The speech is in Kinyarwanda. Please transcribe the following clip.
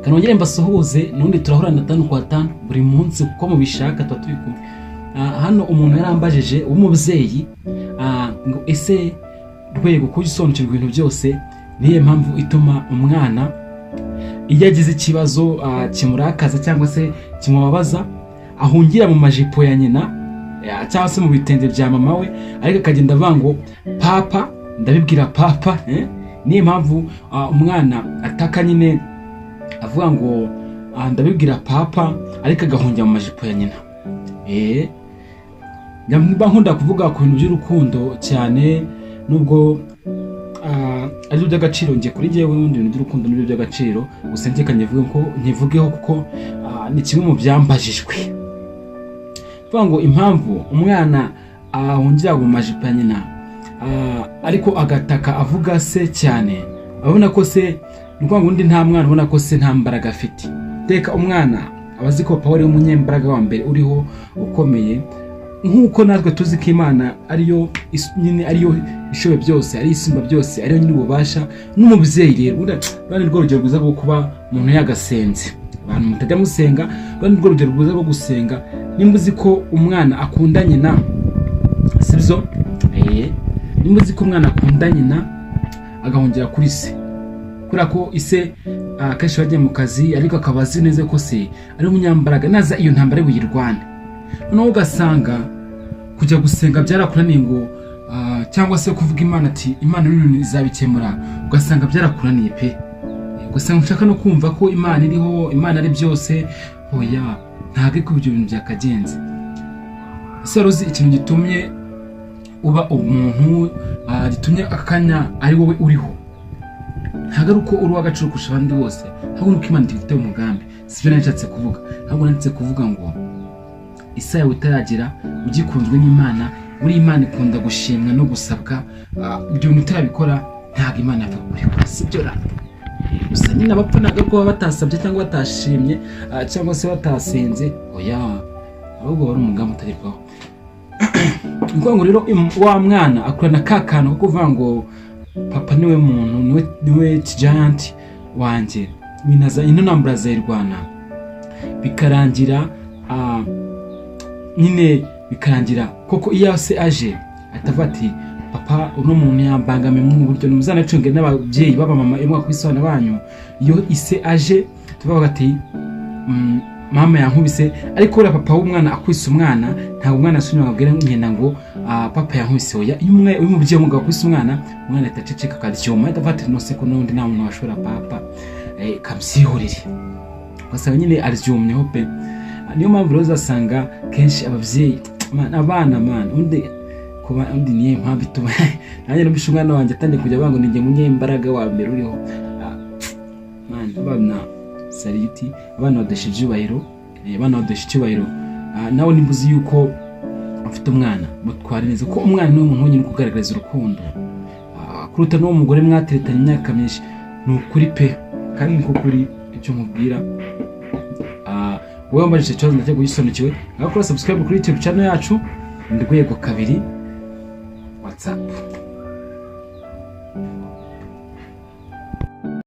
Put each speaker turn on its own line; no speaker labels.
kanongere mbasuhuze nundi turahurana 5 kwa 5 buri munsi uko mubishaka tuba turi kumwe. Hano umuntu yarambajije umubyeyi ngo ese rwego ko gisonukirwa ibintu byose niye mpamvu ituma umwana iyo agize ikibazo kimurakaza cyangwa se kimubabaza ahungira mu majipo ya nyina cyangwa se mu bitende bya mama we, ariko akagenda avuga ngo papa, ndabibwira papa. Niye mpamvu umwana ataka nyine avuga ngo ndabibwira papa, ariko agahungira mu majipo ya nyina. Nyamba nkunda kuvuga ku bintu by'urukundo cyane, nubwo ari byo by'agaciro ngiye kuri jewe wundi bintu by'urukundo n'ibyo by'agaciro, gusa ntekanye vuga ko ntivugeho kuko ni kimwe mu byambajijwe. Vuga ngo impamvu umwana ahungira mu majipo ya nyina ariko agataka avuga se cyane, abona ko se nuko ngo undi nta mwana ubona ko se nta mbaraga afite. Teka umwana abazi ko papa ari umunyembaraga wa mbere uriho ukomeye, nkuko natwe tuzi ko Imana ariyo nyine ariyo ishobe byose, ari isumba byose, ariyo nyine ububasha. N'umubyeyi rero bari rwo rugero rwiza rwo kuba umuntu yagasenze. Abantu mutajya musenga bari rwo rugero rwiza rwo gusenga. Nimba uzi ko umwana akunda nyina, sibyo? Nimba uzi ko umwana akunda nyina agahungira kuri se, kubera ko ise akenshi bagiye mu kazi ariko akaba azi neza ko se ari umunyambaraga, naza iyo ntambara buyirwane. Noneho ugasanga kujya gusenga byarakuraniye ngo cyangwa se kuvuga Imana ati Imana n'ibintu izabikemura, ugasanga byarakuraniye pe. Ugasanga ushaka no kumva ko Imana iriho, Imana ari byose. Oya, ntabwo ko ibyo bintu byakagenze. Ese ruzi ikintu gitumye uba umuntu gitumye akanya ari wowe uriho, ntabwo ari uko uri w'agaciro kurusha abandi bose, ahubwo nuko Imana ifite umugambi. Sibyo nashatse kuvuga, ahubwo nashatse kuvuga ngo Isaya utaragira ugikunzwe n'Imana, muri Imana ikunda gushimwa no gusabwa. Ibyo bintu utarabikora ntabwo Imana yapfa kubikora, sibyo ra? Gusa nyine abapfa ntabwo ko batasabye cyangwa batashimye cyangwa se batasenze, oya, ahubwo wari umugambi utagerwaho. Ngo rero wa mwana akurana kakano ko kuvuga ngo papa niwe muntu, niwe giant wanjye, binaza ino nambara zirwana bikarangira nyine bikarangira koko iyo se aje atavati papa uno muntu yambangame mu buryo n'umuzanacunge n'ababyeyi baba mama imwe kwisana banyu. Iyo ise aje tuvuga ati mama yankubise, ariko ura papa w'umwana akwise umwana ntabwo umwana asunywa abwira nyina ngo papa yankubise. Oya, iyo umubyeyi umugabo akwise umwana ataceceka akaryoma atavati no se ko n'undi nta muntu washobora papa kamsihurire, ugasanga nyine aryumyeho pe. Niyo mpamvu rero uzasanga kenshi ababyeyi abana undi niye mpamvu ituma nanjye nubisha umwana wanjye atangiye kujya bango ninjye munyembaraga wa mbere uriho. Abana saliti, abana badesha icyubahiro, nawe nimbuzi yuko afite umwana mutware neza ko umwana niwe muntu wenyine kugaragariza urukundo kuruta n'uwo mugore mwateretanye imyaka myinshi. Ni ukuri pe, kandi niko kuri icyo mubwira. Wowe wambajije ikibazo ndajya guyisonukiwe, agakora subscribe kuri YouTube channel yacu Rwego 2 WhatsApp.